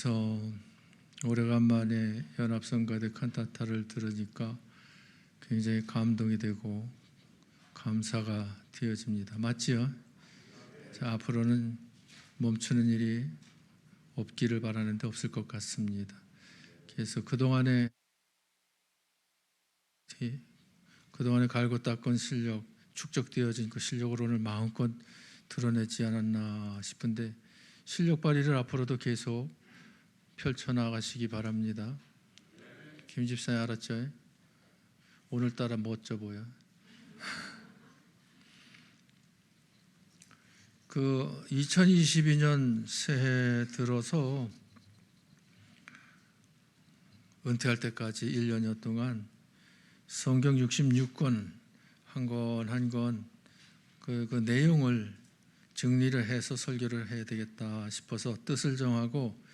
그래서 오래간만에 연합성가대 칸타타를 들으니까 굉장히 감동이 되고 감사가 되어집니다. 맞지요? 자, 앞으로는 멈추는 일이 없기를 바라는데 없을 것 같습니다. 그래서 그동안에 갈고 닦은 실력, 축적되어진 그 실력을 오늘 마음껏 드러내지 않았나 싶은데 실력 발휘를 앞으로도 계속 펼쳐나가시기 바랍니다. 김 집사님 알았죠? 오늘따라 멋져 보여. 그 2022년 새해 들어서 은퇴할 때까지 1년여 동안 성경 66권 한 권 한 권 그 내용을 정리를 해서 설교를 해야 되겠다 싶어서 뜻을 정하고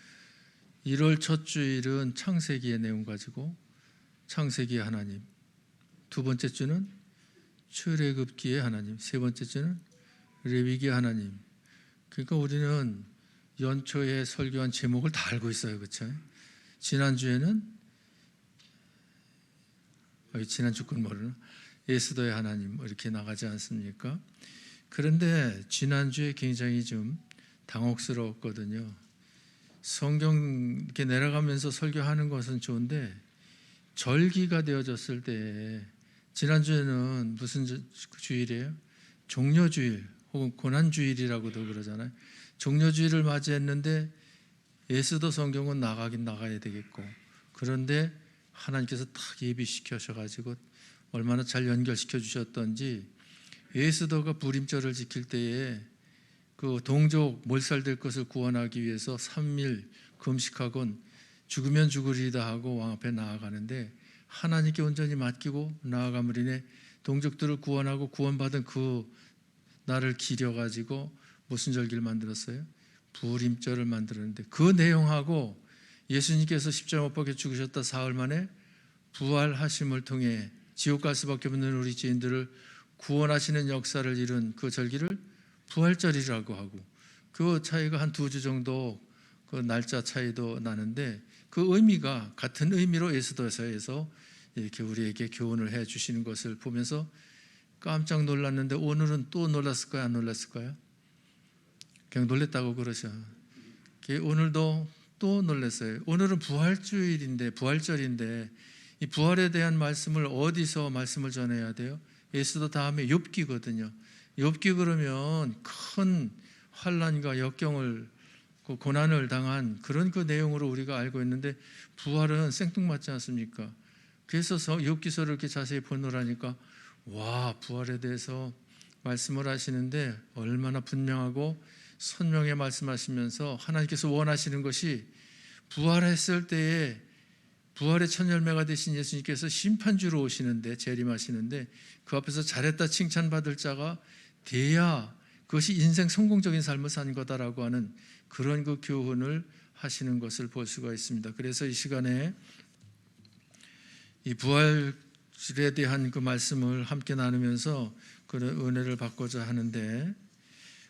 1월 첫 주일은 창세기의 내용 가지고 창세기의 하나님, 두 번째 주는 출애굽기의 하나님, 세 번째 주는 레위기의 하나님. 그러니까 우리는 연초에 설교한 제목을 다 알고 있어요. 그렇죠? 지난주에는 지난주 건 모르나? 에스더의 하나님 이렇게 나가지 않습니까? 그런데 지난주에 굉장히 좀 당혹스러웠거든요. 성경 이렇게 내려가면서 설교하는 것은 좋은데 절기가 되어졌을 때 지난주에는 무슨 주일이에요? 종려주일 혹은 고난주일이라고도 그러잖아요. 종려주일을 맞이했는데 에스더 성경은 나가긴 나가야 되겠고 그런데 하나님께서 딱 예비시켜셔가지고 얼마나 잘 연결시켜 주셨던지 에스더가 불임절을 지킬 때에 그 동족 몰살될 것을 구원하기 위해서 3일 금식하곤 죽으면 죽으리다 하고 왕 앞에 나아가는데 하나님께 온전히 맡기고 나아감으로 인해 동족들을 구원하고 구원받은 그 날을 기려가지고 무슨 절기를 만들었어요? 불임절을 만들었는데 그 내용하고 예수님께서 십자가 못 박혀 죽으셨다 사흘 만에 부활하심을 통해 지옥 갈 수밖에 없는 우리 죄인들을 구원하시는 역사를 이룬 그 절기를 부활절이라고 하고 그 차이가 한 2주 정도 그 날짜 차이도 나는데 그 의미가 같은 의미로 에스더서에서 이렇게 우리에게 교훈을 해 주시는 것을 보면서 깜짝 놀랐는데 오늘은 또 놀랐을까요? 안 놀랐을까요? 그냥 놀랬다고 그러셔. 오늘도 또 놀랐어요. 오늘은 부활주일인데 부활절인데 이 부활에 대한 말씀을 어디서 말씀을 전해야 돼요? 에스더 다음에 욥기거든요. 욥기 그러면 큰 환난과 역경을 고난을 당한 그런 그 내용으로 우리가 알고 있는데 부활은 생뚱맞지 않습니까? 그래서 욥기서를 이렇게 자세히 보느라니까 와 부활에 대해서 말씀을 하시는데 얼마나 분명하고 선명히 말씀하시면서 하나님께서 원하시는 것이 부활했을 때에 부활의 첫 열매가 되신 예수님께서 심판주로 오시는데 재림하시는데 그 앞에서 잘했다 칭찬받을 자가 돼야 그것이 인생 성공적인 삶을 산 거다라고 하는 그런 그 교훈을 하시는 것을 볼 수가 있습니다. 그래서 이 시간에 이 부활에 대한 그 말씀을 함께 나누면서 그런 은혜를 받고자 하는데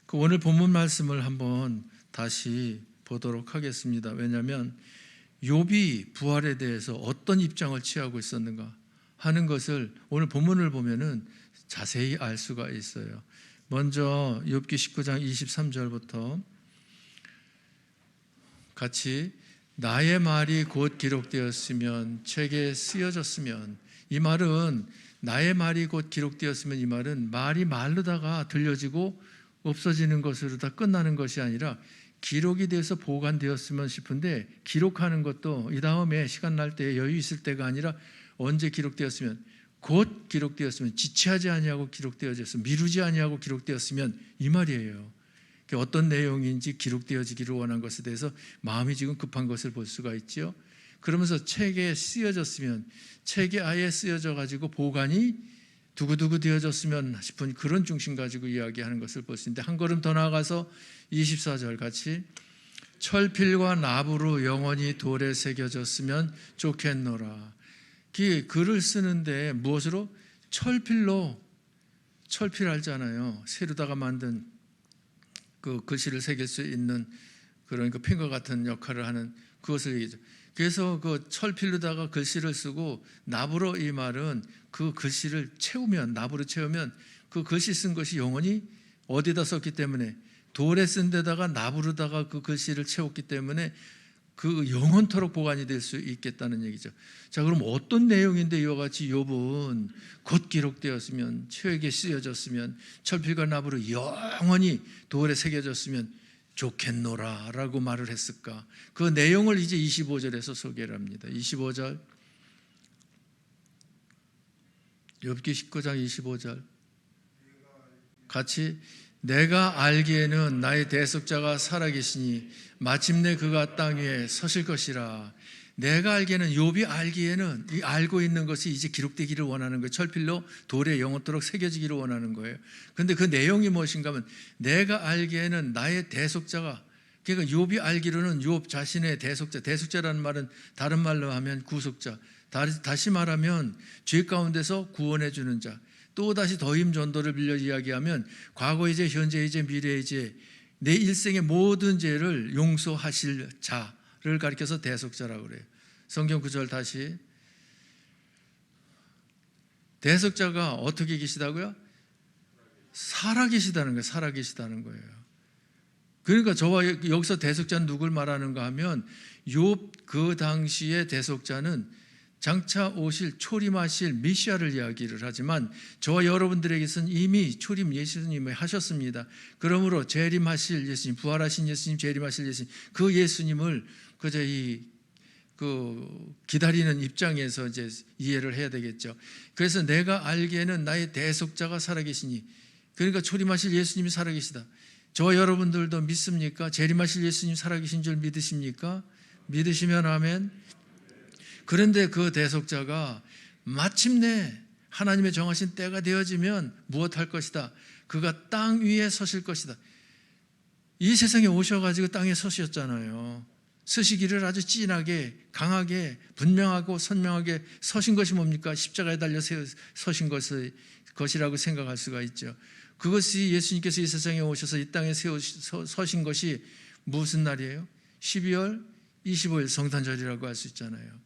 그 오늘 본문 말씀을 한번 다시 보도록 하겠습니다. 왜냐하면 욥이 부활에 대해서 어떤 입장을 취하고 있었는가 하는 것을 오늘 본문을 보면은 자세히 알 수가 있어요. 먼저 욥기 19장 23절부터 같이 나의 말이 곧 기록되었으면 책에 쓰여졌으면 이 말은 나의 말이 곧 기록되었으면 이 말은 말이 마르다가 들려지고 없어지는 것으로 다 끝나는 것이 아니라 기록이 돼서 보관되었으면 싶은데 기록하는 것도 이 다음에 시간 날 때 여유 있을 때가 아니라 언제 기록되었으면 곧 기록되었으면 지체하지 아니하고 기록되어졌으면 미루지 아니하고 기록되었으면 이 말이에요. 어떤 내용인지 기록되어지기를 원한 것에 대해서 마음이 지금 급한 것을 볼 수가 있죠. 그러면서 책에 쓰여졌으면 책에 아예 쓰여져 가지고 보관이 두고두고 되어졌으면 싶은 그런 중심 가지고 이야기하는 것을 볼 수 있는데 한 걸음 더 나아가서 24절 같이 철필과 나부로 영원히 돌에 새겨졌으면 좋겠노라. 글을 쓰는데 무엇으로? 철필로, 철필 알잖아요. 세르다가 만든 그 글씨를 새길 수 있는 그러니까 펜과 같은 역할을 하는 그것을 얘기죠. 그래서 그 철필로다가 글씨를 쓰고 납으로, 이 말은 그 글씨를 채우면, 납으로 채우면 그 글씨 쓴 것이 영원히 어디다 썼기 때문에, 돌에 쓴 데다가 납으로다가 그 글씨를 채웠기 때문에 그 영원토록 보관이 될 수 있겠다는 얘기죠. 자, 그럼 어떤 내용인데 이와 같이 욥은 곧 기록되었으면, 채에게 쓰여졌으면, 철필과 납으로 영원히 돌에 새겨졌으면 좋겠노라 라고 말을 했을까? 그 내용을 이제 25절에서 소개를 합니다. 25절, 욥기 19장 25절 같이, 내가 알기에는 나의 대속자가 살아계시니 마침내 그가 땅 위에 서실 것이라. 내가 알기에는, 욥이 알기에는, 이 알고 있는 것이 이제 기록되기를 원하는 거예요. 철필로 돌에 영원토록 새겨지기를 원하는 거예요. 그런데 그 내용이 무엇인가 하면, 내가 알기에는 나의 대속자가, 그러니까 욥이 알기로는 욥 자신의 대속자, 대속자라는 말은 다른 말로 하면 구속자, 다시 말하면 죄 가운데서 구원해 주는 자, 또 다시 더임 전도를 빌려 이야기하면 과거의 죄, 현재의 죄, 미래의 죄, 내 일생의 모든 죄를 용서하실 자를 가리켜서 대속자라고 그래요. 성경 구절 다시, 대속자가 어떻게 계시다고요? 살아계시다는 거예요. 살아계시다는 거예요. 그러니까 저와 여기서 대속자는 누굴 말하는가 하면, 욥 그 당시의 대속자는 장차 오실 초림하실 메시아를 이야기를 하지만, 저와 여러분들에게서는 이미 초림 예수님을 하셨습니다. 그러므로 재림하실 예수님, 부활하신 예수님, 재림하실 예수님, 그 예수님을 그저 기다리는 입장에서 이제 이해를 해야 되겠죠. 그래서 내가 알기에는 나의 대속자가 살아계시니, 그러니까 초림하실 예수님이 살아계시다. 저와 여러분들도 믿습니까? 재림하실 예수님 살아계신 줄 믿으십니까? 믿으시면 아멘. 그런데 그 대속자가 마침내 하나님의 정하신 때가 되어지면 무엇할 것이다? 그가 땅 위에 서실 것이다. 이 세상에 오셔가지고 땅에 서셨잖아요. 서시기를 아주 진하게, 강하게, 분명하고 선명하게 서신 것이 뭡니까? 십자가에 달려 서신 것이라고 생각할 수가 있죠. 그것이 예수님께서 이 세상에 오셔서 이 땅에 서신 것이 무슨 날이에요? 12월 25일 성탄절이라고 할 수 있잖아요.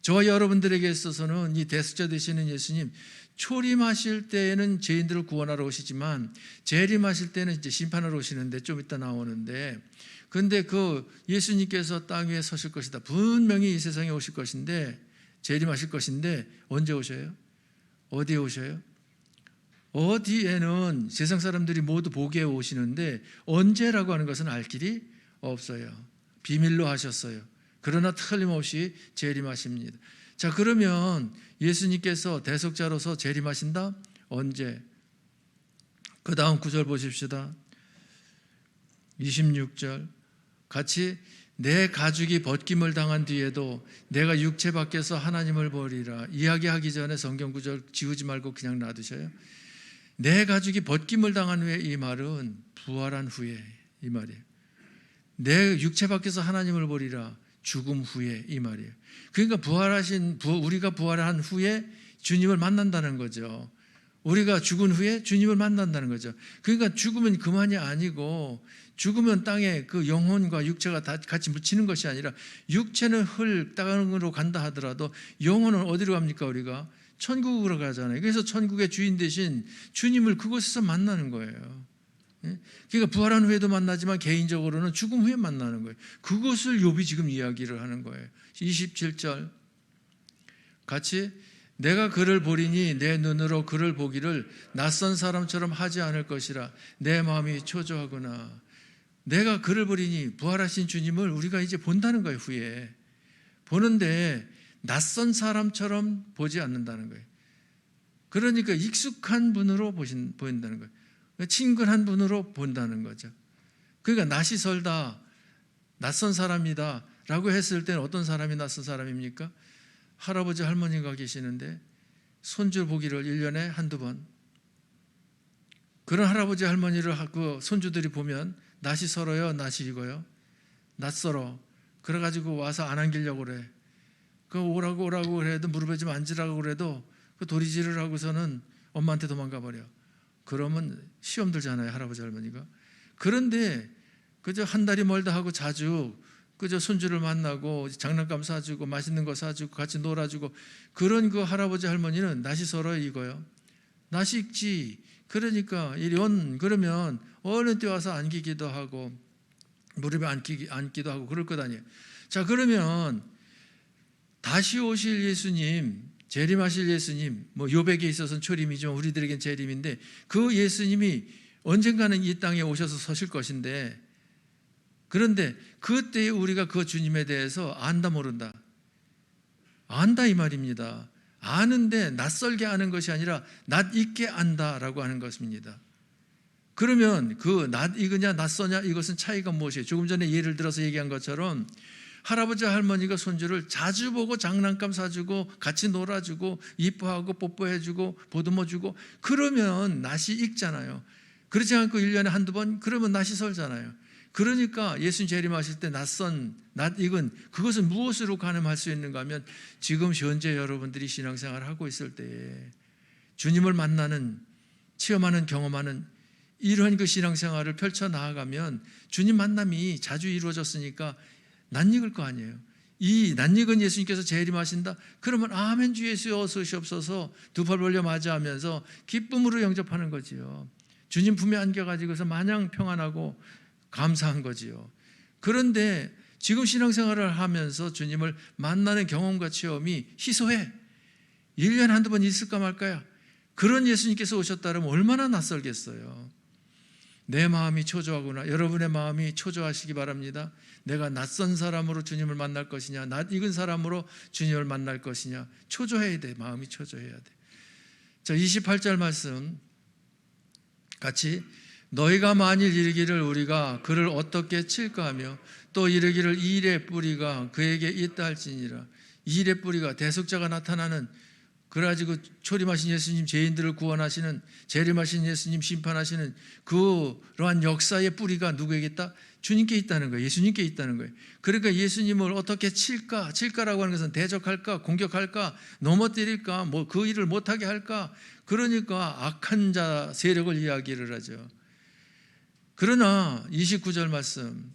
저와 여러분들에게 있어서는 이 대속자 되시는 예수님, 초림하실 때에는 죄인들을 구원하러 오시지만 재림하실 때는 이제 심판하러 오시는데, 좀 이따 나오는데, 그런데 그 예수님께서 땅 위에 서실 것이다. 분명히 이 세상에 오실 것인데, 재림하실 것인데, 언제 오셔요? 어디에 오셔요? 어디에는 세상 사람들이 모두 보기에 오시는데, 언제라고 하는 것은 알 길이 없어요. 비밀로 하셨어요. 그러나 틀림없이 재림하십니다. 자, 그러면 예수님께서 대속자로서 재림하신다? 언제? 그 다음 구절 보십시다. 26절 같이, 내 가죽이 벗김을 당한 뒤에도 내가 육체 밖에서 하나님을 보리라. 이야기하기 전에 성경 구절 지우지 말고 그냥 놔두셔요. 내 가죽이 벗김을 당한 후에, 이 말은 부활한 후에 이 말이에요. 내 육체 밖에서 하나님을 보리라. 죽음 후에, 이 말이에요. 그러니까 우리가 부활한 후에 주님을 만난다는 거죠. 우리가 죽은 후에 주님을 만난다는 거죠. 그러니까 죽으면 그만이 아니고, 죽으면 땅에 그 영혼과 육체가 다 같이 묻히는 것이 아니라, 육체는 땅으로 간다 하더라도 영혼은 어디로 갑니까? 우리가 천국으로 가잖아요. 그래서 천국의 주인 되신 주님을 그곳에서 만나는 거예요. 그러니까 부활한 후에도 만나지만 개인적으로는 죽음 후에 만나는 거예요. 그것을 욥이 지금 이야기를 하는 거예요. 27절 같이, 내가 그를 보리니 내 눈으로 그를 보기를 낯선 사람처럼 하지 않을 것이라. 내 마음이 초조하구나. 내가 그를 보리니, 부활하신 주님을 우리가 이제 본다는 거예요. 후에 보는데 낯선 사람처럼 보지 않는다는 거예요. 그러니까 익숙한 분으로 보인다는 거예요. 친근한 분으로 본다는 거죠. 그러니까 낯이 설다, 낯선 사람이다 라고 했을 때는 어떤 사람이 낯선 사람입니까? 할아버지 할머니가 계시는데 손주 보기를 1년에 한두 번, 그런 할아버지 할머니를 그 손주들이 보면 낯이 설어요? 낯이 익어요? 낯설어. 그래가지고 와서 안 안기려고 그래. 그 오라고 그래도, 무릎에 좀 앉으라고 그래도 그 도리질을 하고서는 엄마한테 도망가 버려. 그러면 시험 들잖아요, 할아버지 할머니가. 그런데 그저 한 달이 멀다 하고 자주 그저 손주를 만나고 장난감 사주고 맛있는 거 사주고 같이 놀아주고 그런 그 할아버지 할머니는 낯이 서러요 이거요. 낯이 익지. 그러니까 그러면 어느 때 와서 안기기도 하고 무릎에 앉기도 하고 그럴 것 아니에요. 자, 그러면 다시 오실 예수님, 재림하실 예수님, 뭐 요백에 있어서는 초림이지만 우리들에겐 재림인데 그 예수님이 언젠가는 이 땅에 오셔서 서실 것인데, 그런데 그때 우리가 그 주님에 대해서 안다 모른다? 안다 이 말입니다. 아는데 낯설게 아는 것이 아니라 낯익게 안다라고 하는 것입니다. 그러면 그 낯익으냐 낯서냐 이것은 차이가 무엇이에요? 조금 전에 예를 들어서 얘기한 것처럼 할아버지 할머니가 손주를 자주 보고 장난감 사주고 같이 놀아주고 이뻐하고 뽀뽀해주고 보듬어주고 그러면 낯이 익잖아요. 그렇지 않고 1년에 한두 번 그러면 낯이 설잖아요. 그러니까 예수님 재림하실 때 낯익은 그것은 무엇으로 가늠할 수 있는가 하면 지금 현재 여러분들이 신앙생활을 하고 있을 때에 주님을 만나는, 체험하는, 경험하는 이러한 그 신앙생활을 펼쳐나가면 주님 만남이 자주 이루어졌으니까 낯익을 거 아니에요. 이 낯익은 예수님께서 재림하신다? 그러면 아멘 주 예수 어서 오시옵소서 두 팔 벌려 맞이하면서 기쁨으로 영접하는 거지요. 주님 품에 안겨가지고서 마냥 평안하고 감사한 거지요. 그런데 지금 신앙생활을 하면서 주님을 만나는 경험과 체험이 희소해. 1년에 한두 번 있을까 말까야. 그런 예수님께서 오셨다면 얼마나 낯설겠어요. 내 마음이 초조하구나. 여러분의 마음이 초조하시기 바랍니다. 내가 낯선 사람으로 주님을 만날 것이냐, 낯익은 사람으로 주님을 만날 것이냐. 초조해야 돼. 마음이 초조해야 돼. 자, 28절 말씀 같이 너희가 만일 이르기를 우리가 그를 어떻게 칠까 하며 또 이르기를 이 일의 뿌리가 그에게 있다 할지니라. 이 일의 뿌리가 대속자가 나타나는, 그래가지고 초림하신 예수님 죄인들을 구원하시는, 재림하신 예수님 심판하시는 그러한 역사의 뿌리가 누구에게 있다? 주님께 있다는 거예요. 예수님께 있다는 거예요. 그러니까 예수님을 어떻게 칠까라고 하는 것은 대적할까, 공격할까, 넘어뜨릴까, 뭐 그 일을 못하게 할까. 그러니까 악한 자 세력을 이야기를 하죠. 그러나 29절 말씀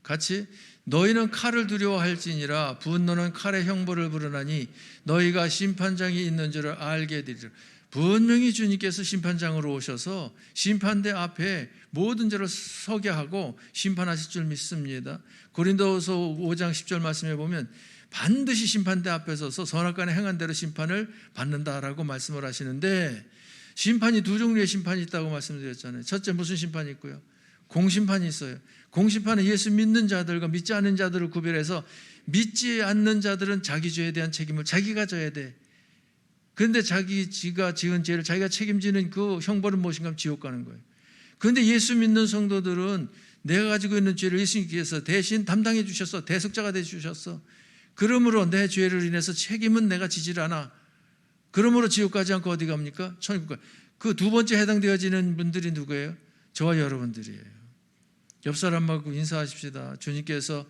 같이 너희는 칼을 두려워할지니라 분노는 칼의 형벌을 부르나니 너희가 심판장이 있는 줄을 알게 되리라. 분명히 주님께서 심판장으로 오셔서 심판대 앞에 모든 죄를 서게 하고 심판하실 줄 믿습니다. 고린도후서 5장 10절 말씀에 보면 반드시 심판대 앞에 서서 선악간에 행한 대로 심판을 받는다라고 말씀을 하시는데, 심판이 두 종류의 심판이 있다고 말씀드렸잖아요. 첫째 무슨 심판이 있고요? 공심판이 있어요. 공심판은 예수 믿는 자들과 믿지 않는 자들을 구별해서 믿지 않는 자들은 자기 죄에 대한 책임을 자기가 져야 돼. 그런데 지가 지은 죄를 자기가 책임지는 그 형벌은 무엇인가 하면 지옥 가는 거예요. 그런데 예수 믿는 성도들은 내가 가지고 있는 죄를 예수님께서 대신 담당해 주셨어. 대속자가 돼 주셨어. 그러므로 내 죄를 인해서 책임은 내가 지질 않아. 그러므로 지옥 가지 않고 어디 갑니까? 천국 가. 그 두 번째 해당되어지는 분들이 누구예요? 저와 여러분들이에요. 옆 사람하고 인사하십시다. 주님께서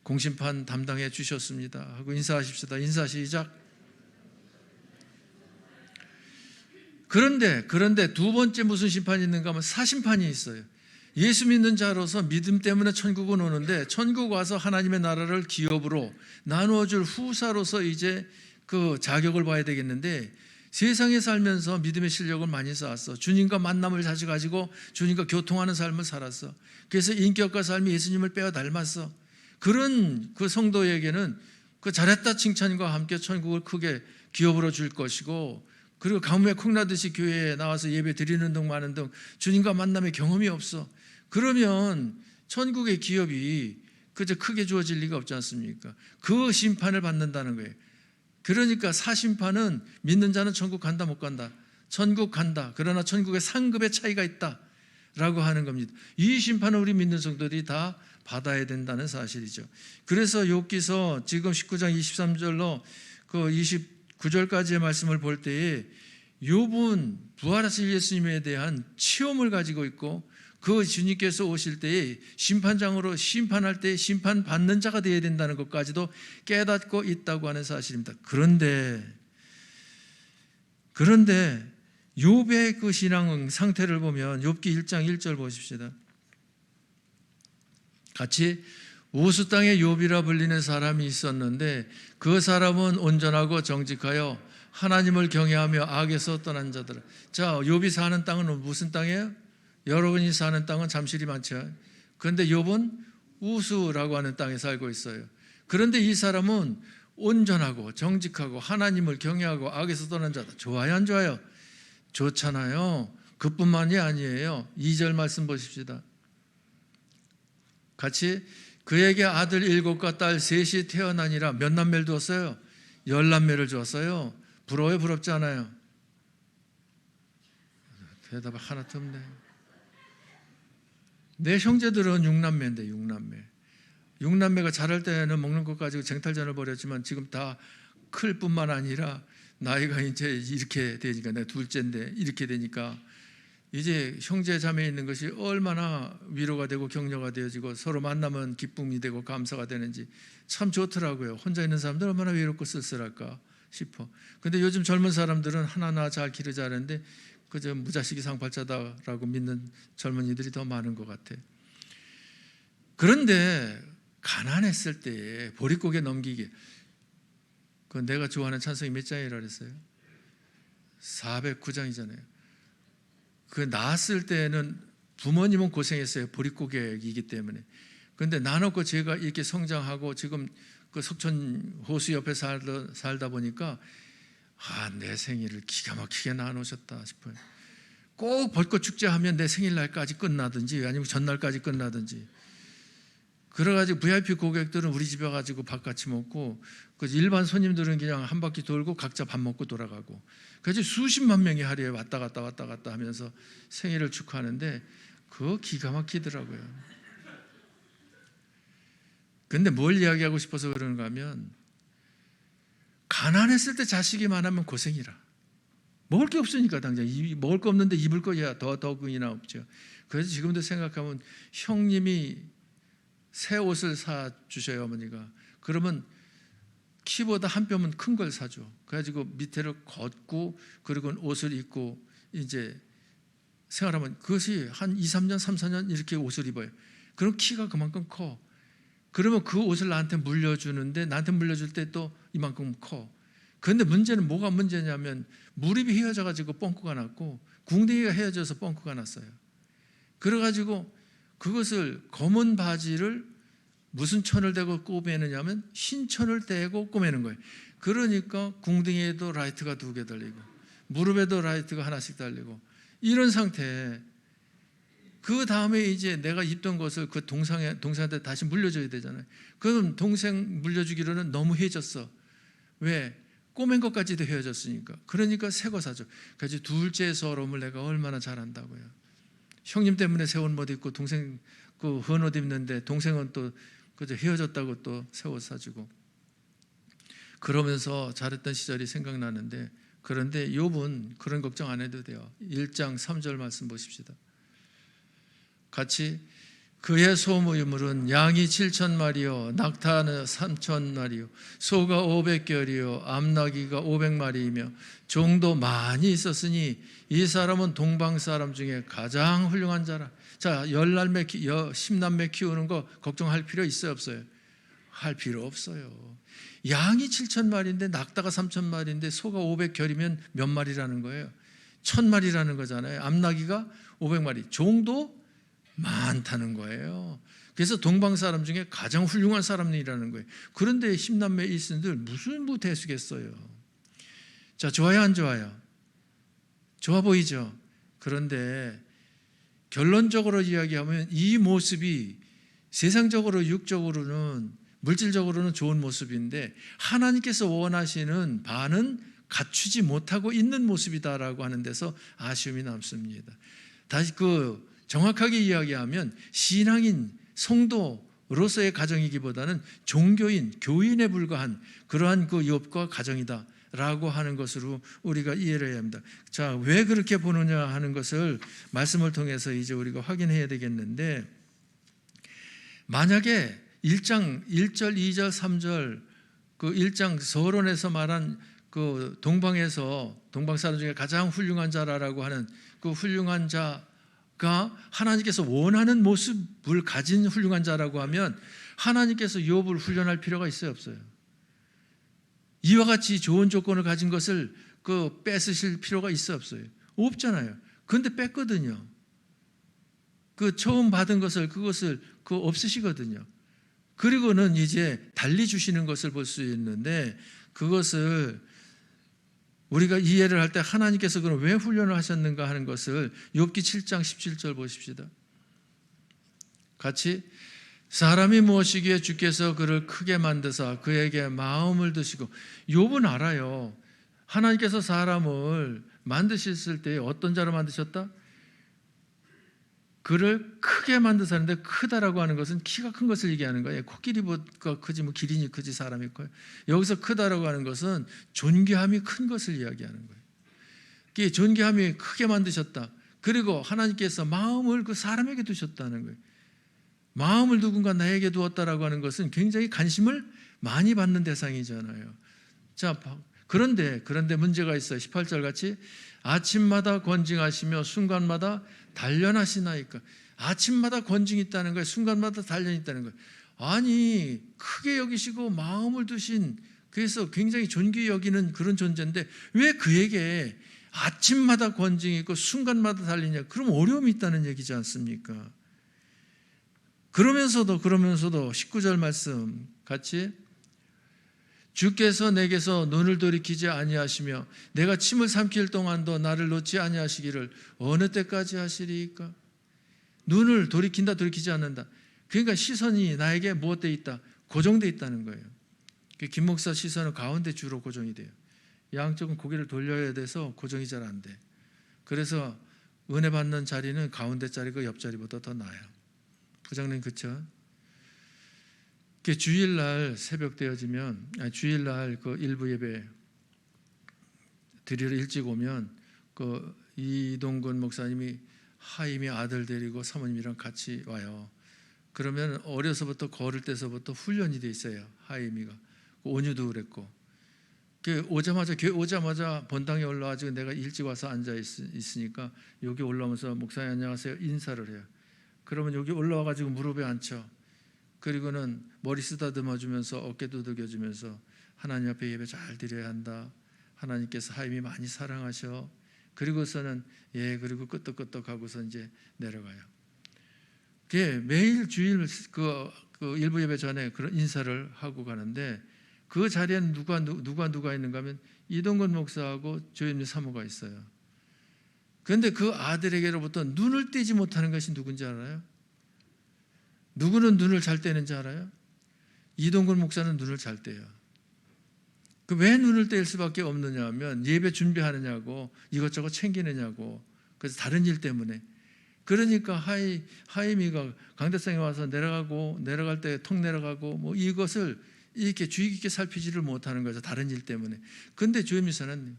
공심판 담당해 주셨습니다 하고 인사하십시다. 인사 시작. 그런데 두 번째 무슨 심판이 있는가 하면 사심판이 있어요. 예수 믿는 자로서 믿음 때문에 천국은 오는데 천국 와서 하나님의 나라를 기업으로 나누어줄 후사로서 이제 그 자격을 봐야 되겠는데, 세상에 살면서 믿음의 실력을 많이 쌓았어. 주님과 만남을 자주 가지고 주님과 교통하는 삶을 살았어. 그래서 인격과 삶이 예수님을 빼어 닮았어. 그런 그 성도에게는 그 잘했다 칭찬과 함께 천국을 크게 기업으로 줄 것이고, 그리고 가뭄에 콩나듯이 교회에 나와서 예배 드리는 등 많은 등 주님과 만남의 경험이 없어. 그러면 천국의 기업이 그저 크게 주어질 리가 없지 않습니까? 그 심판을 받는다는 거예요. 그러니까 사심판은 믿는 자는 천국 간다 못 간다? 천국 간다. 그러나 천국의 상급의 차이가 있다라고 하는 겁니다. 이 심판은 우리 믿는 성도들이 다 받아야 된다는 사실이죠. 그래서 욥기서 지금 19장 23절로 그 29절까지의 말씀을 볼 때에 욥은 부활하실 예수님에 대한 체험을 가지고 있고 그 주님께서 오실 때에 심판장으로 심판할 때 심판받는 자가 되어야 된다는 것까지도 깨닫고 있다고 하는 사실입니다. 그런데 욥의 그 신앙 상태를 보면 욥기 1장 1절 보십시다. 같이 우스 땅의 욥이라 불리는 사람이 있었는데 그 사람은 온전하고 정직하여 하나님을 경외하며 악에서 떠난 자들. 자, 욥이 사는 땅은 무슨 땅이에요? 여러분이 사는 땅은 잠실이 많죠. 그런데 욥은 우스라고 하는 땅에 살고 있어요. 그런데 이 사람은 온전하고 정직하고 하나님을 경외하고 악에서 떠난 자다. 좋아요, 안 좋아요? 좋잖아요. 그뿐만이 아니에요. 2절 말씀 보십시다. 같이 그에게 아들 7과 딸 셋이 태어나니라. 몇 남매를 두었어요? 10남매를 주었어요. 부러워요, 부럽지 않아요? 대답 하나도 없네. 내 형제들은 6남매인데 6남매가 자랄 때는 먹는 것 가지고 쟁탈전을 벌였지만 지금 다 클 뿐만 아니라 나이가 이제 이렇게 되니까, 내가 둘째인데 이렇게 되니까 이제 형제 자매 있는 것이 얼마나 위로가 되고 격려가 되어지고 서로 만나면 기쁨이 되고 감사가 되는지 참 좋더라고요. 혼자 있는 사람들 얼마나 외롭고 쓸쓸할까 싶어. 근데 요즘 젊은 사람들은 하나하나 잘 기르자 하는데 그저 무자식이 상팔자다라고 믿는 젊은이들이 더 많은 것 같아. 그런데 가난했을 때에 보릿고개 넘기기, 그 내가 좋아하는 찬송이 몇 장이라 그랬어요? 409장이잖아요. 그 낳았을 때는 부모님은 고생했어요. 보릿고개이기 때문에. 그런데 나놓고 제가 이렇게 성장하고 지금 그 석천 호수 옆에 살다 보니까 내 생일을 기가 막히게 나누셨다 싶어요. 꼭 벚꽃 축제하면 내 생일날까지 끝나든지 아니면 전날까지 끝나든지. 그래가지고 VIP 고객들은 우리 집에 가지고 밥 같이 먹고 그 일반 손님들은 그냥 한 바퀴 돌고 각자 밥 먹고 돌아가고. 그래서 수십만 명이 하루에 왔다 갔다 하면서 생일을 축하하는데 그거 기가 막히더라고요. 근데 뭘 이야기하고 싶어서 그러는가 하면 가난했을 때 자식이 많으면 고생이라. 먹을 게 없으니까 당장 먹을 거 없는데 입을 거야 더 그이나 없죠. 그래서 지금도 생각하면 형님이 새 옷을 사 주셔요, 어머니가. 그러면 키보다 한 뼘은 큰 걸 사줘. 그래가지고 밑에를 걷고 그리고 옷을 입고 이제 생활하면 그것이 한 2, 3년, 3, 4년 이렇게 옷을 입어요. 그럼 키가 그만큼 커. 그러면 그 옷을 나한테 물려주는데 나한테 물려줄 때 또 이만큼 커. 그런데 문제는 뭐가 문제냐면 무릎이 휘어져가지고 뻥꾸가 났고 궁둥이가 휘어져서 뻥꾸가 났어요. 그래가지고 그것을 검은 바지를 무슨 천을 대고 꼬매느냐면 흰 천을 대고 꼬매는 거예요. 그러니까 궁둥이에도 라이트가 2개 달리고 무릎에도 라이트가 하나씩 달리고 이런 상태에 그 다음에 이제 내가 입던 것을 그 동생한테 다시 물려줘야 되잖아요. 그럼 동생 물려주기로는 너무 헤어졌어. 왜? 꼬맨 것까지도 헤어졌으니까. 그러니까 새 거 사줘. 그래서 둘째 서러움을 내가 얼마나 잘한다고요. 형님 때문에 새 옷 못 입고 동생 그 헌 옷 입는데 동생은 또 그저 헤어졌다고 또 새 옷 사주고 그러면서 잘했던 시절이 생각나는데, 그런데 욥은 그런 걱정 안 해도 돼요. 1장 3절 말씀 보십시다. 같이 그의 소유물은 양이 7,000마리요 낙타는 3,000마리요 소가 500결이요 암나귀가 500마리이며 종도 많이 있었으니 이 사람은 동방 사람 중에 가장 훌륭한 자라. 자, 10남매 키우는 거 걱정할 필요 있어요, 없어요? 할 필요 없어요. 양이 7,000마리인데 낙타가 3,000마리인데 소가 500결이면 몇 마리라는 거예요? 1,000마리라는 거잖아요. 암나귀가 500마리, 종도 많다는 거예요. 그래서 동방 사람 중에 가장 훌륭한 사람이라는 거예요. 그런데 10남매 있은들 무슨 대수겠어요. 자, 좋아요, 안 좋아요? 좋아 보이죠? 그런데 결론적으로 이야기하면 이 모습이 세상적으로 육적으로는 물질적으로는 좋은 모습인데 하나님께서 원하시는 바는 갖추지 못하고 있는 모습이다라고 하는 데서 아쉬움이 남습니다. 다시 정확하게 이야기하면 신앙인 성도로서의 가정이기보다는 종교인, 교인에 불과한 그러한 그 욥과 가정이다라고 하는 것으로 우리가 이해를 해야 합니다. 자, 왜 그렇게 보느냐 하는 것을 말씀을 통해서 이제 우리가 확인해야 되겠는데, 만약에 1장 1절, 2절, 3절 그 1장 서론에서 말한 그 동방 사람 중에 가장 훌륭한 자라고 하는 그 훌륭한 자 하나님께서 원하는 모습을 가진 훌륭한 자라고 하면 하나님께서 욥을 훈련할 필요가 있어요, 없어요? 이와 같이 좋은 조건을 가진 것을 뺏으실 필요가 있어요, 없어요? 없잖아요. 그런데 뺐거든요. 처음 받은 그것을 없으시거든요. 그리고는 이제 달리 주시는 것을 볼 수 있는데, 그것을 우리가 이해를 할 때 하나님께서 그럼 왜 훈련을 하셨는가 하는 것을 욥기 7장 17절 보십시다. 같이. 사람이 무엇이기에 주께서 그를 크게 만드사 그에게 마음을 두시고. 욥은 알아요. 하나님께서 사람을 만드셨을 때 어떤 자로 만드셨다? 그를 크게 만드사는데, 크다라고 하는 것은 키가 큰 것을 얘기하는 거예요. 코끼리보다 크지 뭐 기린이 크지 사람이 커요. 여기서 크다라고 하는 것은 존귀함이 큰 것을 이야기하는 거예요. 존귀함이 크게 만드셨다. 그리고 하나님께서 마음을 그 사람에게 두셨다는 거예요. 마음을 누군가 나에게 두었다라고 하는 것은 굉장히 관심을 많이 받는 대상이잖아요. 자, 그런데 문제가 있어요. 18절 같이. 아침마다 권징하시며 순간마다 단련하시나이까. 아침마다 권징이 있다는 거예요. 순간마다 단련이 있다는 거예요. 아니, 크게 여기시고 마음을 두신, 그래서 굉장히 존귀 여기는 그런 존재인데 왜 그에게 아침마다 권징이 있고 순간마다 단련이냐? 그럼 어려움이 있다는 얘기지 않습니까? 그러면서도 19절 말씀 같이. 주께서 내게서 눈을 돌이키지 아니하시며 내가 침을 삼킬 동안도 나를 놓지 아니하시기를 어느 때까지 하시리이까? 눈을 돌이키지 않는다. 그러니까 시선이 나에게 무엇되어 있다? 고정되어 있다는 거예요. 김 목사 시선은 가운데 주로 고정이 돼요. 양쪽은 고개를 돌려야 돼서 고정이 잘 안 돼. 그래서 은혜 받는 자리는 가운데 자리가 옆자리보다 더 나아요. 부장님, 그렇죠? 주일날 새벽 되어지면, 주일날 일부 예배 드리러 일찍 오면 이동근 목사님이 하임이 아들 데리고 사모님이랑 같이 와요. 그러면 어려서부터 걸을 때서부터 훈련이 돼 있어요. 하임이가. 온유도 그랬고. 교회 오자마자 본당에 올라와가지고 내가 일찍 와서 앉아 있으니까 여기 올라오면서 목사님 안녕하세요 인사를 해요. 그러면 여기 올라와가지고 무릎에 앉혀. 그리고는 머리 쓰다듬어 주면서 어깨 두들겨 주면서 하나님 앞에 예배 잘 드려야 한다. 하나님께서 하임이 많이 사랑하셔. 그리고서는 그리고 끄떡끄떡 하고서 이제 내려가요. 매일 주일 일부 예배 전에 그런 인사를 하고 가는데, 그 자리에는 누가 있는가 하면 이동건 목사하고 조현미 사모가 있어요. 그런데 그 아들에게로부터 눈을 떼지 못하는 것이 누군지 알아요? 누구는 눈을 잘 떼는지 알아요? 이동근 목사는 눈을 잘 떼요. 왜 눈을 뗄 수밖에 없느냐 하면 예배 준비하느냐고, 이것저것 챙기느냐고, 그래서 다른 일 때문에. 그러니까 하임이가 강대상에 와서 내려갈 때 턱 내려가고 뭐 이것을 이렇게 주의 깊게 살피지를 못하는 거죠. 다른 일 때문에. 근데 주임미사는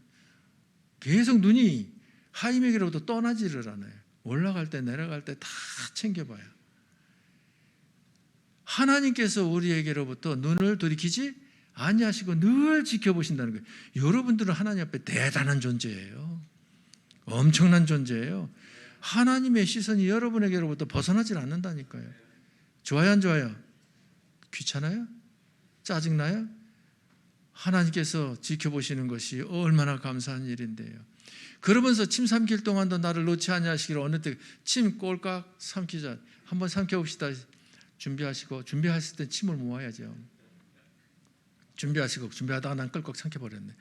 계속 눈이 하임에게로부터 떠나지를 않아요. 올라갈 때 내려갈 때 다 챙겨봐요. 하나님께서 우리에게로부터 눈을 돌이키지 아니하시고 늘 지켜보신다는 거예요. 여러분들은 하나님 앞에 대단한 존재예요. 엄청난 존재예요. 하나님의 시선이 여러분에게로부터 벗어나질 않는다니까요. 좋아요, 안 좋아요? 귀찮아요? 짜증나요? 하나님께서 지켜보시는 것이 얼마나 감사한 일인데요. 그러면서 침 삼킬 동안도 나를 놓지 아니하시기를 어느 때 침 꼴깍 삼키자. 한번 삼켜봅시다. 준비하실 때 침을 모아야죠. 준비하다가 난 꼴깍 삼켜버렸네.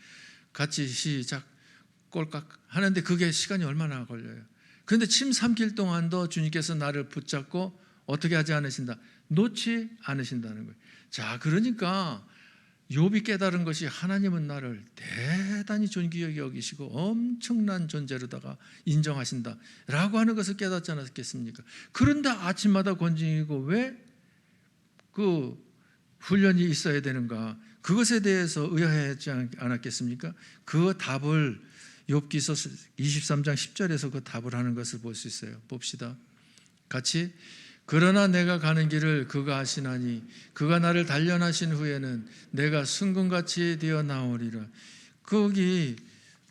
같이 시작. 꼴깍 하는데 그게 시간이 얼마나 걸려요. 그런데 침 삼킬 동안도 주님께서 나를 붙잡고 어떻게 하지 않으신다? 놓지 않으신다는 거예요. 자, 그러니까 욥이 깨달은 것이 하나님은 나를 대단히 존귀하게 여기시고 엄청난 존재로다가 인정하신다라고 하는 것을 깨닫지 않았겠습니까? 그런데 아침마다 권징이고 왜 그 훈련이 있어야 되는가? 그것에 대해서 의아해하지 않았겠습니까? 그 답을 욥기서 23장 10절에서 그 답을 하는 것을 볼 수 있어요. 봅시다. 같이. 그러나 내가 가는 길을 그가 아시나니 그가 나를 단련하신 후에는 내가 순금같이 되어 나오리라. 거기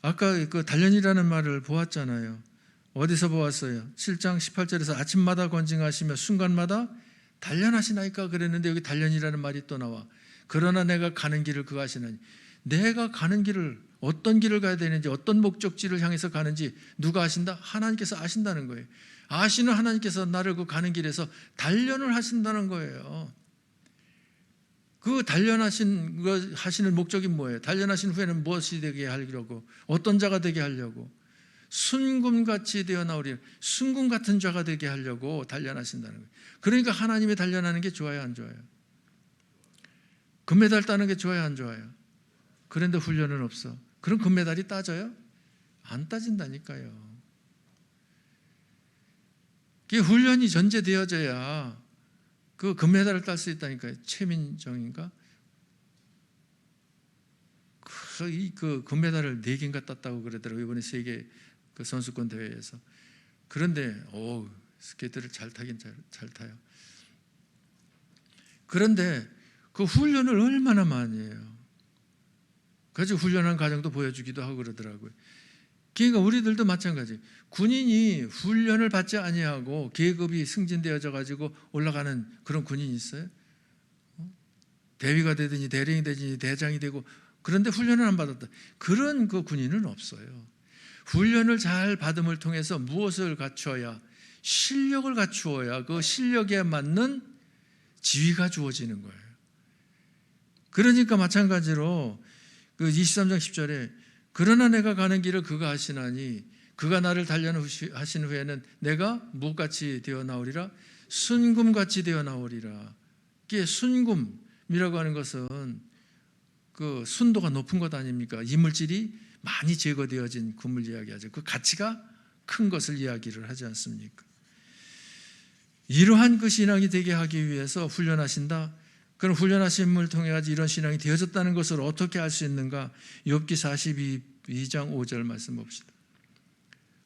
아까 그 단련이라는 말을 보았잖아요. 어디서 보았어요? 7장 18절에서 아침마다 권징하시며 순간마다 단련하시나이까 그랬는데 여기 단련이라는 말이 또 나와. 그러나 내가 가는 길을 그가 아시나니. 내가 가는 길을, 어떤 길을 가야 되는지, 어떤 목적지를 향해서 가는지 누가 아신다? 하나님께서 아신다는 거예요. 아시는 하나님께서 나를 그 가는 길에서 단련을 하신다는 거예요. 그 하시는 목적이 뭐예요? 단련하신 후에는 무엇이 되게 하려고, 어떤 자가 되게 하려고, 순금같이 되어 나오리, 순금 같은 자가 되게 하려고 단련하신다는 거예요. 그러니까 하나님의 단련하는 게 좋아요, 안 좋아요? 금메달 따는 게 좋아요, 안 좋아요? 그런데 훈련은 없어. 그럼 금메달이 따져요? 안 따진다니까요. 그게 훈련이 전제되어져야 그 금메달을 딸 수 있다니까요. 최민정인가? 그 금메달을 4개인가 땄다고 그러더라고요. 이번에 세계 그 선수권 대회에서. 그런데 스케이트를 잘 타긴 잘 타요. 그런데 그 훈련을 얼마나 많이 해요. 그래서 훈련한 과정도 보여주기도 하고 그러더라고요. 그러니까 우리들도 마찬가지. 군인이 훈련을 받지 아니하고 계급이 승진되어져 가지고 올라가는 그런 군인이 있어요? 대위가 되든지 대령이 되든지 대장이 되고, 그런데 훈련을 안 받았다. 그런 그 군인은 없어요. 훈련을 잘 받음을 통해서 무엇을 갖추어야? 실력을 갖추어야 그 실력에 맞는 지위가 주어지는 거예요. 그러니까 마찬가지로 그 23장 10절에 그러나 내가 가는 길을 그가 아시나니 그가 나를 단련하신 후에는 내가 무엇같이 되어 나오리라? 순금같이 되어 나오리라. 이게 순금이라고 하는 것은 그 순도가 높은 것 아닙니까? 이물질이 많이 제거되어진 금을 이야기하죠. 그 가치가 큰 것을 이야기를 하지 않습니까? 이러한 그 신앙이 되게 하기 위해서 훈련하신다. 그럼 훈련하심을 통해 가지고 이런 신앙이 되어졌다는 것을 어떻게 알 수 있는가? 욥기 42장 5절 말씀 봅시다.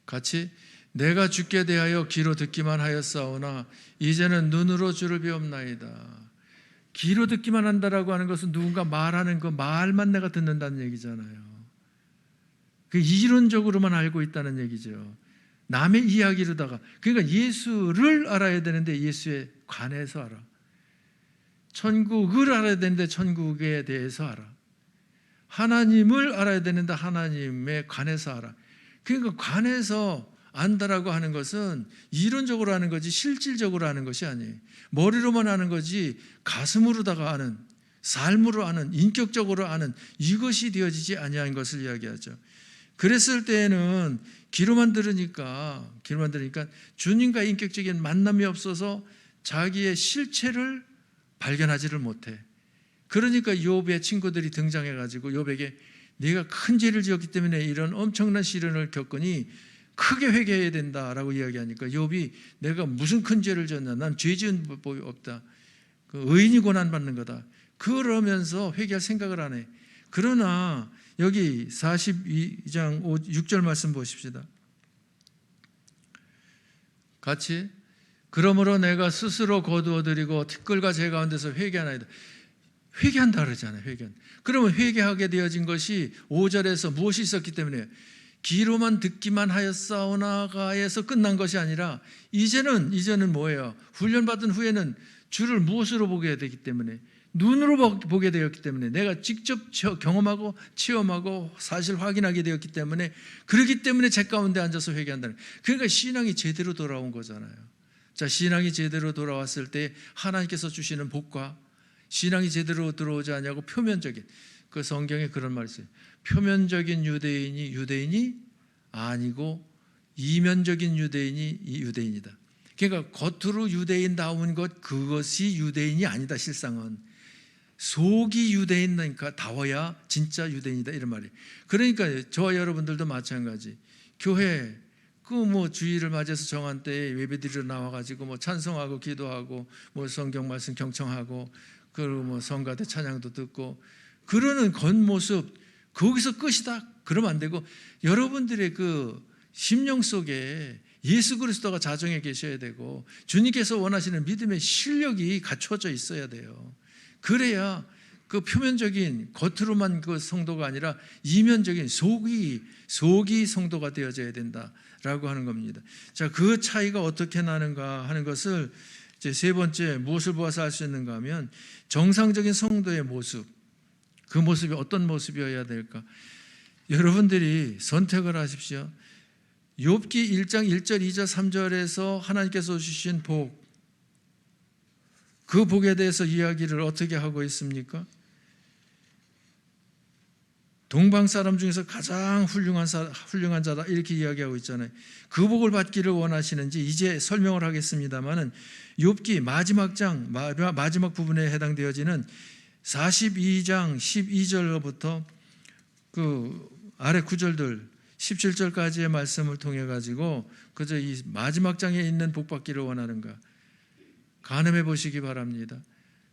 같이 내가 주께 대하여 귀로 듣기만 하였사오나 이제는 눈으로 주를 배웁나이다. 귀로 듣기만 한다라고 하는 것은 누군가 말하는 그 말만 내가 듣는다는 얘기잖아요. 그 이론적으로만 알고 있다는 얘기죠. 남의 이야기로다가, 그러니까 예수를 알아야 되는데 예수에 관해서 알아. 천국을 알아야 되는데 천국에 대해서 알아. 하나님을 알아야 되는데 하나님에 관해서 알아. 그러니까 관해서 안다라고 하는 것은 이론적으로 하는 거지 실질적으로 하는 것이 아니에요. 머리로만 아는 거지 가슴으로다가 아는, 삶으로 아는, 인격적으로 아는, 이것이 되어지지 아니한 것을 이야기하죠. 그랬을 때에는 귀로만 들으니까 주님과 인격적인 만남이 없어서 자기의 실체를 발견하지를 못해. 그러니까 욥의 친구들이 등장해가지고 욥에게 네가 큰 죄를 지었기 때문에 이런 엄청난 시련을 겪으니 크게 회개해야 된다라고 이야기하니까 욥이 내가 무슨 큰 죄를 지었나? 난 죄 지은 법이 없다. 그 의인이 고난받는 거다. 그러면서 회개할 생각을 안 해. 그러나 여기 42장 6절 말씀 보십시다. 같이 그러므로 내가 스스로 거두어드리고 티끌과 재 가운데서 회개하나이다. 회개한다 그러잖아요. 회개한다. 그러면 회개하게 되어진 것이 5절에서 무엇이 있었기 때문에 귀로만 듣기만 하였사오나가에서 끝난 것이 아니라 이제는 뭐예요? 훈련받은 후에는 주를 무엇으로 보게 되기 때문에 눈으로 보게 되었기 때문에 내가 직접 경험하고 체험하고 사실 확인하게 되었기 때문에 그렇기 때문에 제 가운데 앉아서 회개한다는, 그러니까 신앙이 제대로 돌아온 거잖아요. 자, 신앙이 제대로 돌아왔을 때 하나님께서 주시는 복과 신앙이 제대로 들어오지 않냐고 표면적인, 그 성경에 그런 말이 있어요. 표면적인 유대인이 아니고 이면적인 유대인이 유대인이다. 그러니까 겉으로 유대인다운 것, 그것이 유대인이 아니다. 실상은 속이 유대인이니까 다워야 진짜 유대인이다 이런 말이에요. 그러니까 저와 여러분들도 마찬가지. 교회 그 주일을 맞이해서 정한 때에 예배드리러 나와가지고 찬송하고 기도하고 성경 말씀 경청하고 그리고 성가대 찬양도 듣고 그러는 겉모습 거기서 끝이다. 그러면 안 되고 여러분들의 그 심령 속에 예수 그리스도가 자정해 계셔야 되고 주님께서 원하시는 믿음의 실력이 갖춰져 있어야 돼요. 그래야 그 표면적인 겉으로만 그 성도가 아니라 이면적인 속이 성도가 되어져야 된다라고 하는 겁니다. 자, 그 차이가 어떻게 나는가 하는 것을 이제 세 번째 무엇을 보아서 알 수 있는가 하면 정상적인 성도의 모습, 그 모습이 어떤 모습이어야 될까? 여러분들이 선택을 하십시오. 욥기 1장 1절, 2절, 3절에서 하나님께서 주신 복, 그 복에 대해서 이야기를 어떻게 하고 있습니까? 동방 사람 중에서 가장 훌륭한 자다 이렇게 이야기하고 있잖아요. 그 복을 받기를 원하시는지 이제 설명을 하겠습니다마는 욥기 마지막 장 마지막 부분에 해당되어지는 42장 12절부터 그 아래 구절들 17절까지의 말씀을 통해 가지고 그저 이 마지막 장에 있는 복 받기를 원하는가 가늠해 보시기 바랍니다.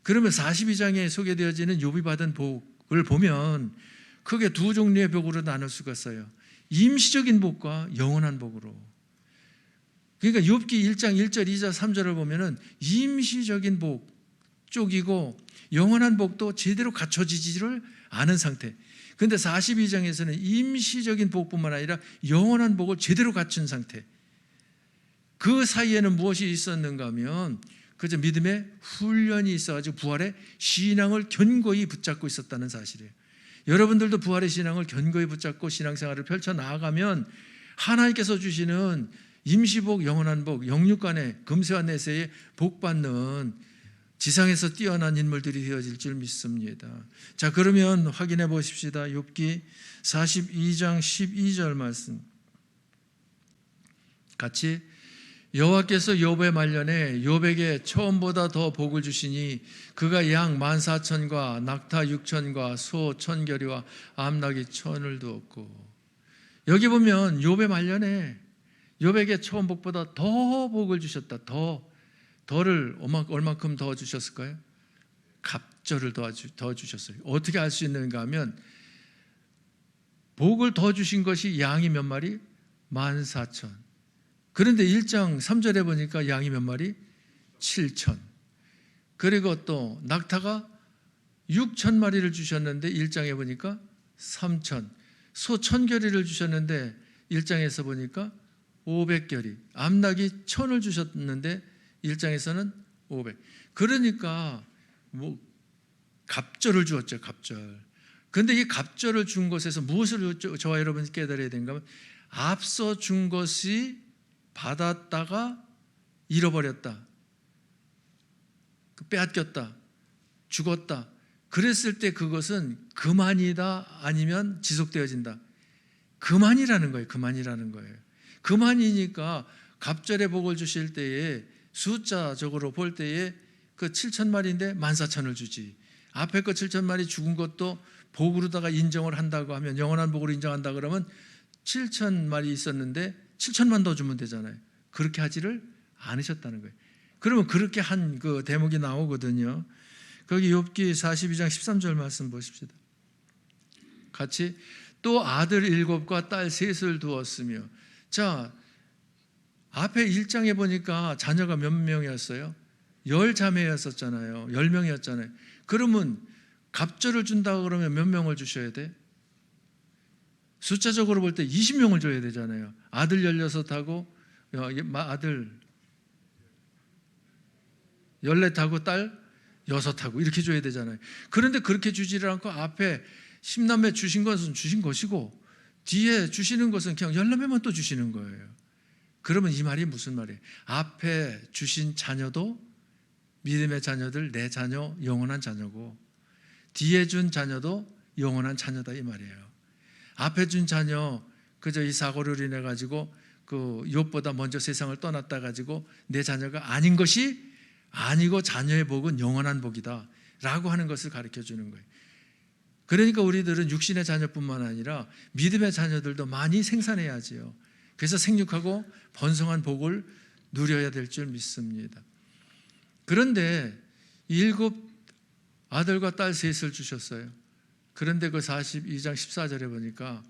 그러면 42장에 소개되어지는 욥이 받은 복을 보면 크게 두 종류의 복으로 나눌 수가 있어요. 임시적인 복과 영원한 복으로. 그러니까 욥기 1장 1절, 2절, 3절을 보면은 임시적인 복 쪽이고 영원한 복도 제대로 갖춰지지를 않은 상태. 그런데 42장에서는 임시적인 복뿐만 아니라 영원한 복을 제대로 갖춘 상태. 그 사이에는 무엇이 있었는가 하면 그저 믿음의 훈련이 있어가지고 부활의 신앙을 견고히 붙잡고 있었다는 사실이에요. 여러분들도 부활의 신앙을 견고히 붙잡고 신앙생활을 펼쳐나가면 하나님께서 주시는 임시복, 영원한 복, 영육간의 금세와 내세에 복받는 지상에서 뛰어난 인물들이 되어질 줄 믿습니다. 자, 그러면 확인해 보십시다. 욥기 42장 12절 말씀 같이 여호와께서 욥의 말년에 욥에게 처음보다 더 복을 주시니 그가 양 14,000과 낙타 6,000과 소 1,000결이와 암낙이 1,000을 두었고. 여기 보면 욥의 말년에 욥에게 처음 복보다 더 복을 주셨다. 더를 얼마큼 더 주셨을까요? 갑절을 더 주셨어요. 어떻게 알 수 있는가 하면 복을 더 주신 것이 양이 몇 마리? 14,000. 그런데 1장 3절에 보니까 양이 몇 마리? 7,000. 그리고 또 낙타가 6,000마리를 주셨는데 1장에 보니까 3,000. 소 1,000결의를 주셨는데 1장에서 보니까 500결의. 암낙이 1,000을 주셨는데 1장에서는 500. 그러니까 갑절을 주었죠. 갑절. 그런데 이 갑절을 준 것에서 무엇을 저와 여러분이 깨달아야 되는가 하면 앞서 준 것이 받았다가 잃어버렸다, 빼앗겼다, 죽었다. 그랬을 때 그것은 그만이다 아니면 지속되어진다. 그만이라는 거예요. 그만이라는 거예요. 그만이니까 갑절의 복을 주실 때에 숫자적으로 볼 때에 그 7,000마리인데 14,000을 주지. 앞에 거 7,000마리 죽은 것도 복으로다가 인정을 한다고 하면 영원한 복으로 인정한다 그러면 7,000마리 있었는데 7,000만 더 주면 되잖아요. 그렇게 하지를 않으셨다는 거예요. 그러면 그렇게 한 그 대목이 나오거든요. 거기 욥기 42장 13절 말씀 보십시다. 같이 또 아들 7과 딸 3을 두었으며. 자, 앞에 1장에 보니까 자녀가 몇 명이었어요? 10자매였었잖아요. 10명이었잖아요. 그러면 갑절을 준다고 그러면 몇 명을 주셔야 돼? 숫자적으로 볼 때 20명을 줘야 되잖아요. 아들 16하고 아들 14하고 딸 6하고 이렇게 줘야 되잖아요. 그런데 그렇게 주지를 않고 앞에 10남매 주신 것은 주신 것이고 뒤에 주시는 것은 그냥 14매만 또 주시는 거예요. 그러면 이 말이 무슨 말이에요? 앞에 주신 자녀도 믿음의 자녀들, 내 자녀, 영원한 자녀고 뒤에 준 자녀도 영원한 자녀다 이 말이에요. 앞에 준 자녀 그저 이 사고를 인해 가지고 그 욥보다 먼저 세상을 떠났다 가지고 내 자녀가 아닌 것이 아니고 자녀의 복은 영원한 복이다라고 하는 것을 가르쳐 주는 거예요. 그러니까 우리들은 육신의 자녀뿐만 아니라 믿음의 자녀들도 많이 생산해야지요. 그래서 생육하고 번성한 복을 누려야 될 줄 믿습니다. 그런데 7 아들과 딸 3을 주셨어요. 그런데 그 42장 14절에 보니까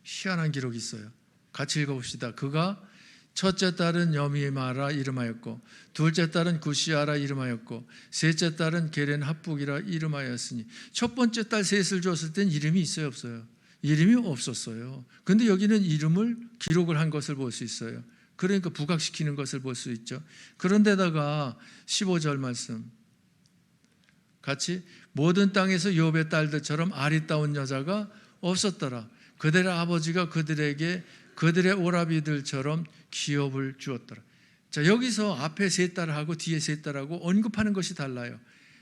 희한한 기록이 있어요. 같이 읽어봅시다. 그가 첫째 딸은 여미마라 이름하였고 둘째 딸은 구시아라 이름하였고 셋째 딸은 게렌 합북이라 이름하였으니 첫 번째 딸 셋을 줬을 땐 이름이 있어요, 없어요? 이름이 없었어요. 근데 여기는 이름을 기록을 한 것을 볼 수 있어요. 그러니까 부각시키는 것을 볼 수 있죠. 그런데다가 15절 말씀 같이 모든 땅에서 욥의 딸들처럼 아리따운 여자가 없었더라. 그들의 아버지가 그들에게 그들의 오라비들처럼 기업을 주었더라. 자, 여기서 앞에 세 딸하고 뒤에 세 딸하고 언급하는 것이 달라요.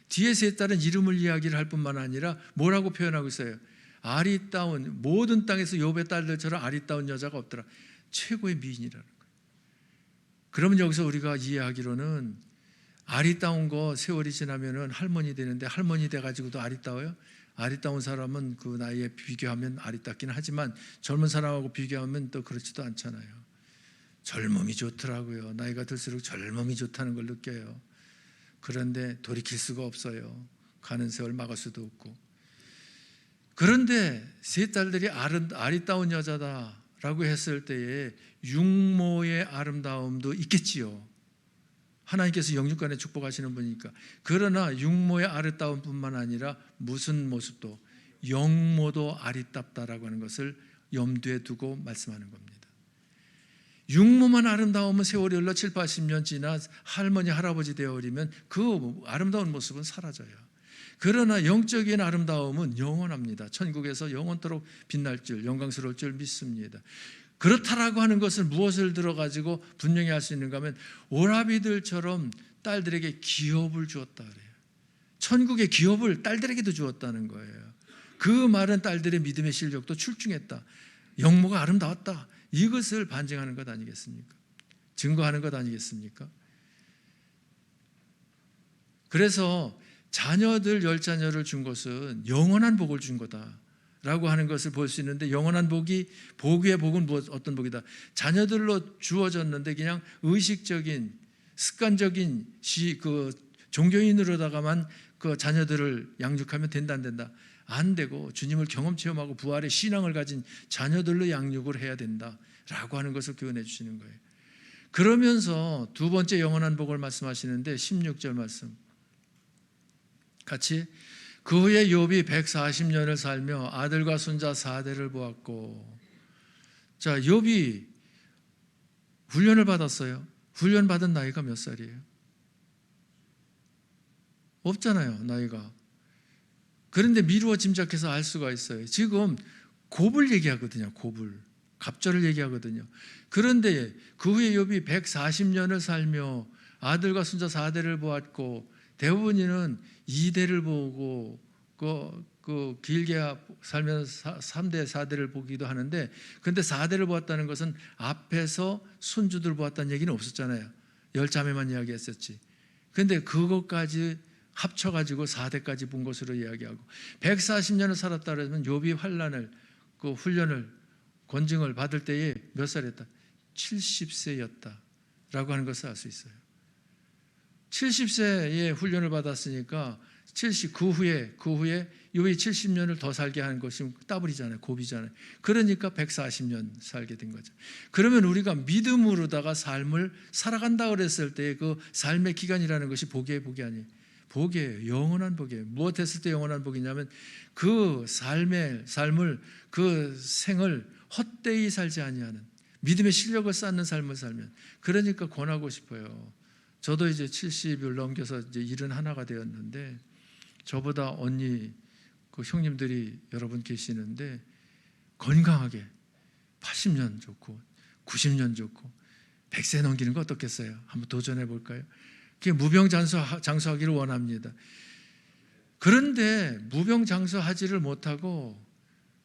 뒤에 세 딸은 이름을 이야기를 할 뿐만 아니라 뭐라고 표현하고 있어요? 아리따운, 모든 땅에서 욥의 딸들처럼 아리따운 여자가 없더라. 최고의 미인이라는 거예요. 그러면 여기서 우리가 이해하기로는 아리따운 거 세월이 지나면은 할머니 되는데 할머니 돼가지고도 아리따워요? 아리따운 사람은 그 나이에 비교하면 아리따기는 하지만 젊은 사람하고 비교하면 또 그렇지도 않잖아요. 젊음이 좋더라고요. 나이가 들수록 젊음이 좋다는 걸 느껴요. 그런데 돌이킬 수가 없어요. 가는 세월 막을 수도 없고. 그런데 세 딸들이 아리따운 여자다라고 했을 때에 육모의 아름다움도 있겠지요. 하나님께서 영육간에 축복하시는 분이니까. 그러나 육모의 아름다움뿐만 아니라 무슨 모습도 영모도 아리답다라고 하는 것을 염두에 두고 말씀하는 겁니다. 육모만 아름다우면 세월이 흘러 7, 80년 지나 할머니, 할아버지 되어버리면 그 아름다운 모습은 사라져요. 그러나 영적인 아름다움은 영원합니다. 천국에서 영원토록 빛날 줄, 영광스러울 줄 믿습니다. 그렇다라고 하는 것을 무엇을 들어가지고 분명히 할 수 있는가 하면 오라비들처럼 딸들에게 기업을 주었다 그래요. 천국의 기업을 딸들에게도 주었다는 거예요. 그 말은 딸들의 믿음의 실력도 출중했다. 영모가 아름다웠다. 이것을 반증하는 것 아니겠습니까? 증거하는 것 아니겠습니까? 그래서 자녀들 10자녀를 준 것은 영원한 복을 준 거다 라고 하는 것을 볼 수 있는데, 영원한 복이, 복 위의 복은 어떤 복이다? 자녀들로 주어졌는데 그냥 의식적인 습관적인 그 종교인으로다가만 그 자녀들을 양육하면 된다 안 된다? 안 되고 주님을 경험 체험하고 부활의 신앙을 가진 자녀들로 양육을 해야 된다라고 하는 것을 교훈해 주시는 거예요. 그러면서 두 번째 영원한 복을 말씀하시는데 16절 말씀 같이, 그 후에 욥이 140년을 살며 아들과 손자 4대를 보았고. 자, 욥이 훈련을 받았어요. 훈련 받은 나이가 몇 살이에요? 없잖아요, 나이가. 그런데 미루어 짐작해서 알 수가 있어요. 지금 곱을 얘기하거든요. 곱을, 갑절을 얘기하거든요. 그런데 그 후에 욥이 140년을 살며 아들과 손자 4대를 보았고, 대부분은 2대를 보고 그 길게 살면서 3대, 4대를 보기도 하는데, 근데 4대를 보았다는 것은 앞에서 손주들 보았다는 얘기는 없었잖아요. 10자매만 이야기했었지. 근데 그것까지 합쳐가지고 4대까지 본 것으로 이야기하고, 140년을 살았다 그러면 욥이 환난을, 그 훈련을, 권징을 받을 때에 몇 살이었다? 70세였다 라고 하는 것을 알 수 있어요. 70세에 훈련을 받았으니까 그 후에 욥이 70년을 더 살게 한 것이 따블이잖아요. 곱이잖아요. 그러니까 140년 살게 된 거죠. 그러면 우리가 믿음으로다가 삶을 살아간다 그랬을 때 그 삶의 기간이라는 것이 복이에요, 복이 아니에요? 복이에요. 영원한 복이에요. 무엇 했을 때 영원한 복이냐면 그 삶을, 그 생을 헛되이 살지 아니하는 믿음의 실력을 쌓는 삶을 살면. 그러니까 권하고 싶어요. 저도 이제 70을 넘겨서 이제 71가 되었는데, 저보다 언니, 그 형님들이 여러분 계시는데 건강하게 80년 좋고 90년 좋고 100세 넘기는 거 어떻겠어요? 한번 도전해 볼까요? 그게 무병장수하기를 원합니다. 그런데 무병장수하지를 못하고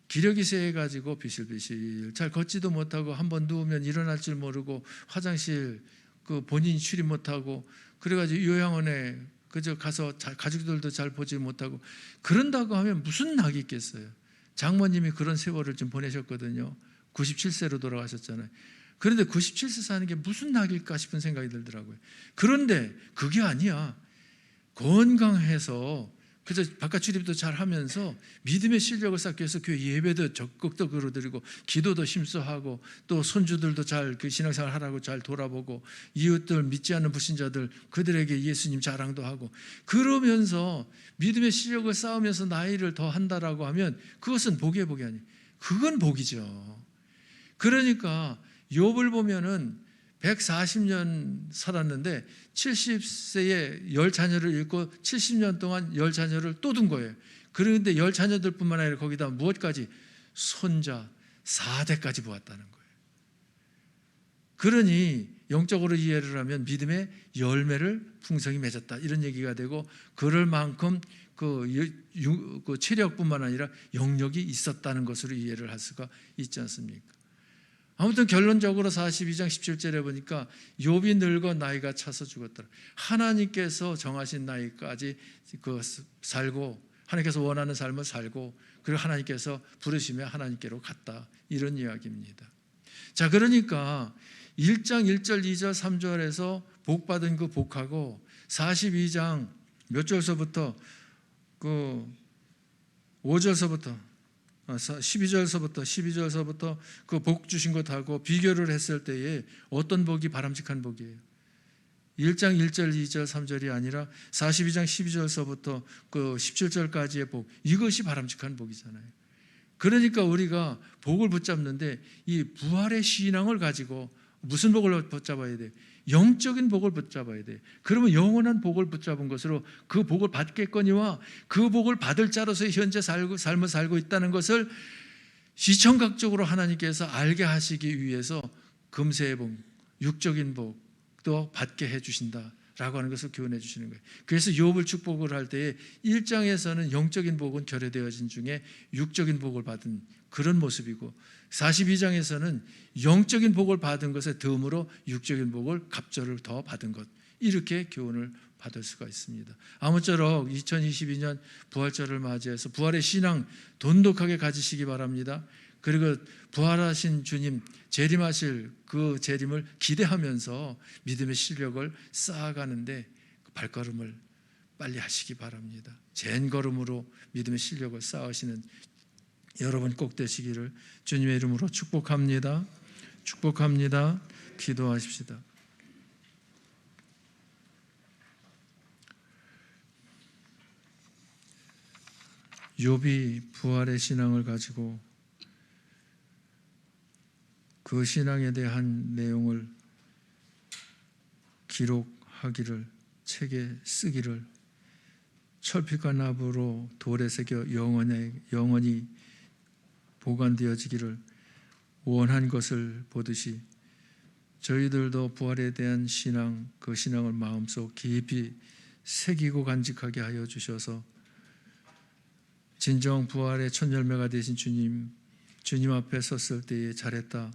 기력이 세해가지고 비실비실 잘 걷지도 못하고, 한번 누우면 일어날 줄 모르고 화장실 그 본인이 출입 못하고, 그래가지고 요양원에 그저 가서 가족들도 잘 보지 못하고, 그런다고 하면 무슨 낙이 있겠어요? 장모님이 그런 세월을 좀 보내셨거든요. 97세로 돌아가셨잖아요. 그런데 97세 사는 게 무슨 낙일까 싶은 생각이 들더라고요. 그런데 그게 아니야. 건강해서 그래서 바깥 출입도 잘 하면서 믿음의 실력을 쌓기 위해서 교회 예배도 적극도 걸어드리고 기도도 힘써하고 또 손주들도 잘 그 신앙생활 하라고 잘 돌아보고 이웃들 믿지 않는 불신자들 그들에게 예수님 자랑도 하고 그러면서 믿음의 실력을 쌓으면서 나이를 더 한다라고 하면 그것은 복이 아니에요. 그건 복이죠. 그러니까 욥을 보면은 140년 살았는데 70세에 10자녀를 잃고 70년 동안 10자녀를 또 둔 거예요. 그런데 10자녀들뿐만 아니라 거기다 무엇까지? 손자 4대까지 보았다는 거예요. 그러니 영적으로 이해를 하면 믿음의 열매를 풍성히 맺었다 이런 얘기가 되고 그럴 만큼 그 체력뿐만 아니라 영역이 있었다는 것으로 이해를 할 수가 있지 않습니까? 아무튼 결론적으로 42장 17절에 보니까 욥이 늙어 나이가 차서 죽었더라. 하나님께서 정하신 나이까지 살고 하나님께서 원하는 삶을 살고 그리고 하나님께서 부르시며 하나님께로 갔다 이런 이야기입니다. 자, 그러니까 1장 1절 2절 3절에서 복받은 그 복하고 42장 몇 절서부터 그 5절서부터 12절서부터 그 복 주신 것하고 비교를 했을 때에 어떤 복이 바람직한 복이에요? 1장 1절 2절 3절이 아니라 42장 12절서부터 그 17절까지의 복, 이것이 바람직한 복이잖아요. 그러니까 우리가 복을 붙잡는데 이 부활의 신앙을 가지고 무슨 복을 붙잡아야 돼요? 영적인 복을 붙잡아야 돼요. 그러면 영원한 복을 붙잡은 것으로 그 복을 받겠거니와 그 복을 받을 자로서 현재 삶을 살고 있다는 것을 시청각적으로 하나님께서 알게 하시기 위해서 금세의 복, 육적인 복도 받게 해주신다라고 하는 것을 교훈해 주시는 거예요. 그래서 욥을 축복을 할 때에 1장에서는 영적인 복은 결여되어진 중에 육적인 복을 받은 그런 모습이고 42장에서는 영적인 복을 받은 것에 덤으로 육적인 복을 갑절을 더 받은 것, 이렇게 교훈을 받을 수가 있습니다. 아무쪼록 2022년 부활절을 맞이해서 부활의 신앙 돈독하게 가지시기 바랍니다. 그리고 부활하신 주님 재림하실 그 재림을 기대하면서 믿음의 실력을 쌓아가는데 발걸음을 빨리 하시기 바랍니다. 젠걸음으로 믿음의 실력을 쌓으시는 여러분 꼭 되시기를 주님의 이름으로 축복합니다. 축복합니다. 기도하십시다. 욥이 부활의 신앙을 가지고 그 신앙에 대한 내용을 기록하기를, 책에 쓰기를, 철필과 나부로 돌에 새겨 영원히 보관되어지기를 원한 것을 보듯이 저희들도 부활에 대한 신앙, 그 신앙을 마음속 깊이 새기고 간직하게 하여 주셔서 진정 부활의 첫 열매가 되신 주님 앞에 섰을 때에 잘했다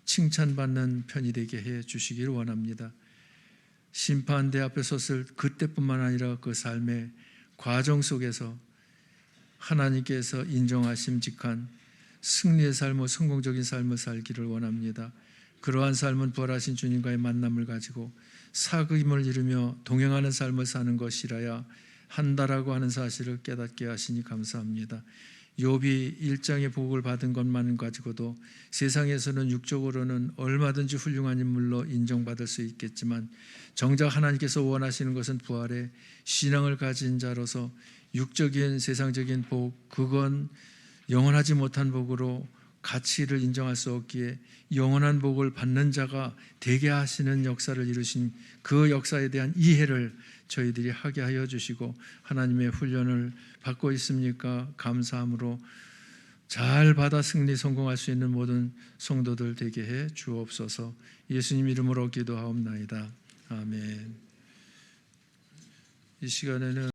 칭찬받는 편이 되게 해 주시기를 원합니다. 심판대 앞에 섰을 그때뿐만 아니라 그 삶의 과정 속에서 하나님께서 인정하심직한 승리의 삶을, 성공적인 삶을 살기를 원합니다. 그러한 삶은 부활하신 주님과의 만남을 가지고 사귐을 이루며 동행하는 삶을 사는 것이라야 한다라고 하는 사실을 깨닫게 하시니 감사합니다. 욥이 1장의 복을 받은 것만 가지고도 세상에서는 육적으로는 얼마든지 훌륭한 인물로 인정받을 수 있겠지만 정작 하나님께서 원하시는 것은 부활의 신앙을 가진 자로서 육적인 세상적인 복, 그건 영원하지 못한 복으로 가치를 인정할 수 없기에 영원한 복을 받는 자가 되게 하시는 역사를 이루신 그 역사에 대한 이해를 저희들이 하게 하여 주시고 하나님의 훈련을 받고 있습니까? 감사함으로 잘 받아 승리 성공할 수 있는 모든 성도들 되게 해 주옵소서. 예수님 이름으로 기도하옵나이다. 아멘. 이 시간에는